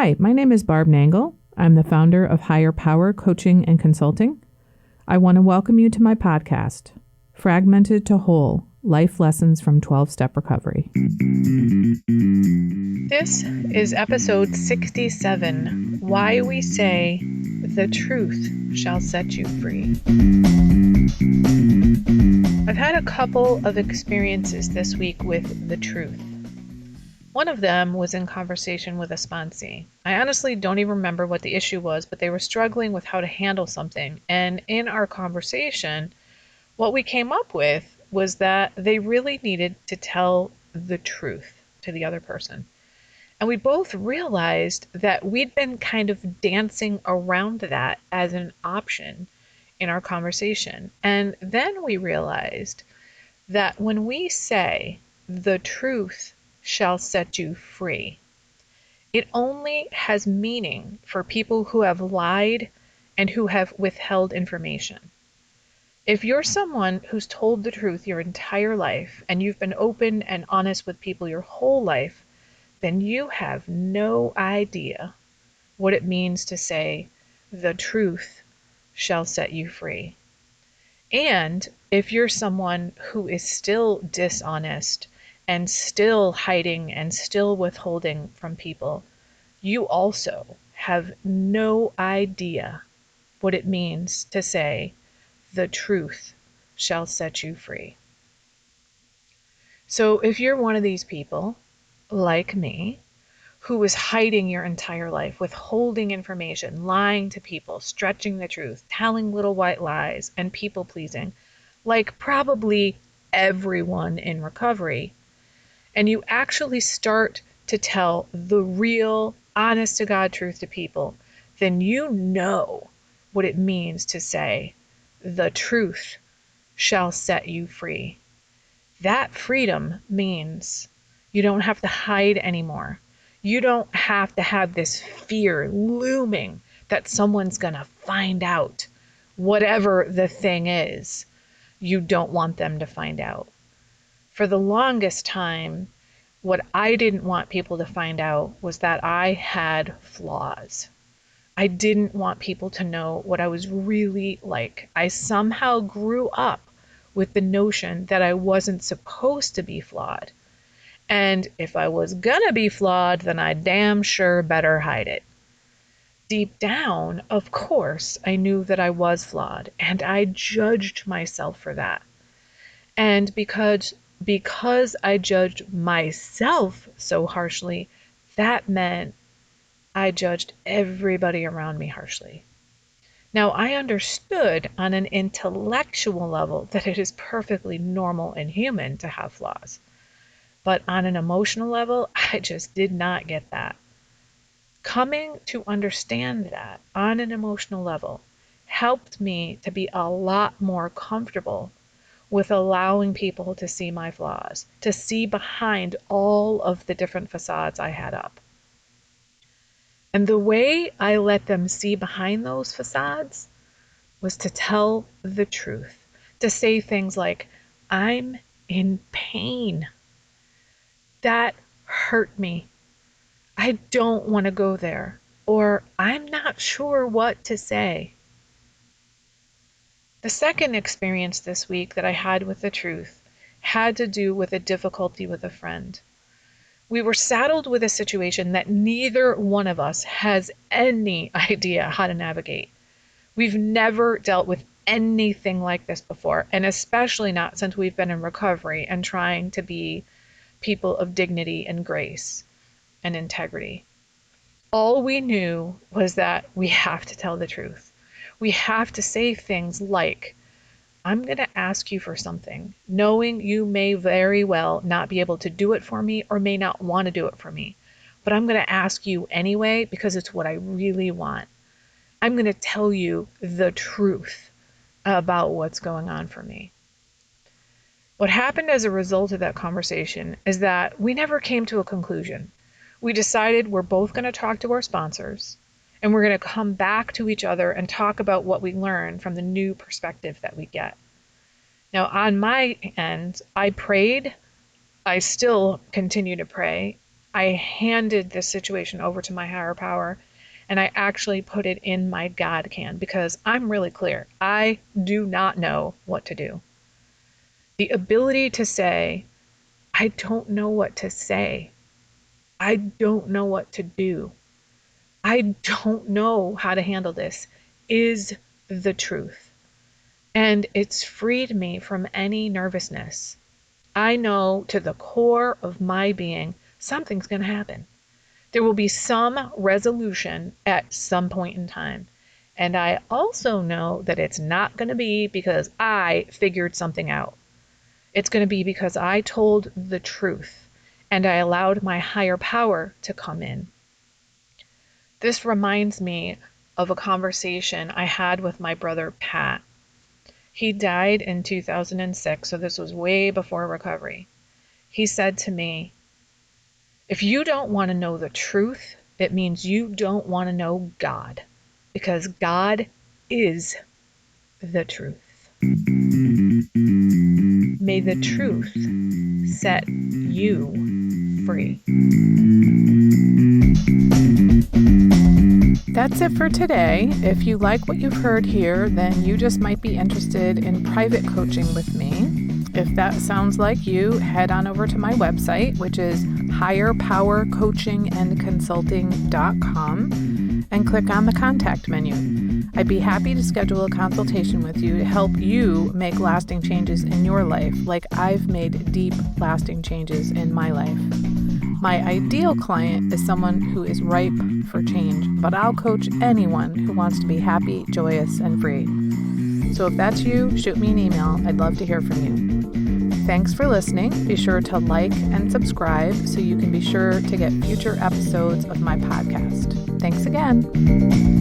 Hi, my name is Barb Nangle. I'm the founder of Higher Power Coaching and Consulting. I want to welcome you to my podcast, Fragmented to Whole, Life Lessons from 12-Step Recovery. This is episode 67, Why We Say the Truth Shall Set You Free. I've had a couple of experiences this week with the truth. One of them was in conversation with a sponsee. I honestly don't even remember what the issue was, but they were struggling with how to handle something. And in our conversation, what we came up with was that they really needed to tell the truth to the other person. And we both realized that we'd been kind of dancing around that as an option in our conversation. And then we realized that when we say the truth shall set you free, it only has meaning for people who have lied and who have withheld information. If you're someone who's told the truth your entire life and you've been open and honest with people your whole life, then you have no idea what it means to say the truth shall set you free. And if you're someone who is still dishonest and still hiding and still withholding from people, you also have no idea what it means to say the truth shall set you free. So if you're one of these people, like me, who is hiding your entire life, withholding information, lying to people, stretching the truth, telling little white lies, and people pleasing, like probably everyone in recovery, and you actually start to tell the real, honest to God truth to people, then you know what it means to say, the truth shall set you free. That freedom means you don't have to hide anymore. You don't have to have this fear looming that someone's going to find out whatever the thing is you don't want them to find out. For the longest time, what I didn't want people to find out was that I had flaws. I didn't want people to know what I was really like. I somehow grew up with the notion that I wasn't supposed to be flawed. And if I was gonna be flawed, then I damn sure better hide it. Deep down, of course, I knew that I was flawed, and I judged myself for that. And because I judged myself so harshly, that meant I judged everybody around me harshly. Now, I understood on an intellectual level that it is perfectly normal and human to have flaws. But on an emotional level, I just did not get that. Coming to understand that on an emotional level helped me to be a lot more comfortable with allowing people to see my flaws, to see behind all of the different facades I had up. And the way I let them see behind those facades was to tell the truth, to say things like, I'm in pain. That hurt me. I don't want to go there. Or I'm not sure what to say. The second experience this week that I had with the truth had to do with a difficulty with a friend. We were saddled with a situation that neither one of us has any idea how to navigate. We've never dealt with anything like this before, and especially not since we've been in recovery and trying to be people of dignity and grace and integrity. All we knew was that we have to tell the truth. We have to say things like, I'm going to ask you for something, knowing you may very well not be able to do it for me or may not want to do it for me. But I'm going to ask you anyway because it's what I really want. I'm going to tell you the truth about what's going on for me. What happened as a result of that conversation is that we never came to a conclusion. We decided we're both going to talk to our sponsors and we're going to come back to each other and talk about what we learned from the new perspective that we get. Now, on my end, I prayed. I still continue to pray. I handed this situation over to my higher power, and I actually put it in my God can, because I'm really clear. I do not know what to do. The ability to say, I don't know what to say. I don't know what to do. I don't know how to handle this is the truth. And it's freed me from any nervousness. I know to the core of my being, something's going to happen. There will be some resolution at some point in time. And I also know that it's not going to be because I figured something out. It's going to be because I told the truth and I allowed my higher power to come in. This reminds me of a conversation I had with my brother Pat. He died in 2006, so this was way before recovery. He said to me, if you don't want to know the truth, it means you don't want to know God, because God is the truth. May the truth set you free. That's it for today. If you like what you've heard here, then you just might be interested in private coaching with me. If that sounds like you, head on over to my website, which is higherpowercoachingandconsulting.com, and click on the contact menu. I'd be happy to schedule a consultation with you to help you make lasting changes in your life, like I've made deep, lasting changes in my life. My ideal client is someone who is ripe for change, but I'll coach anyone who wants to be happy, joyous, and free. So if that's you, shoot me an email. I'd love to hear from you. Thanks for listening. Be sure to like and subscribe so you can be sure to get future episodes of my podcast. Thanks again.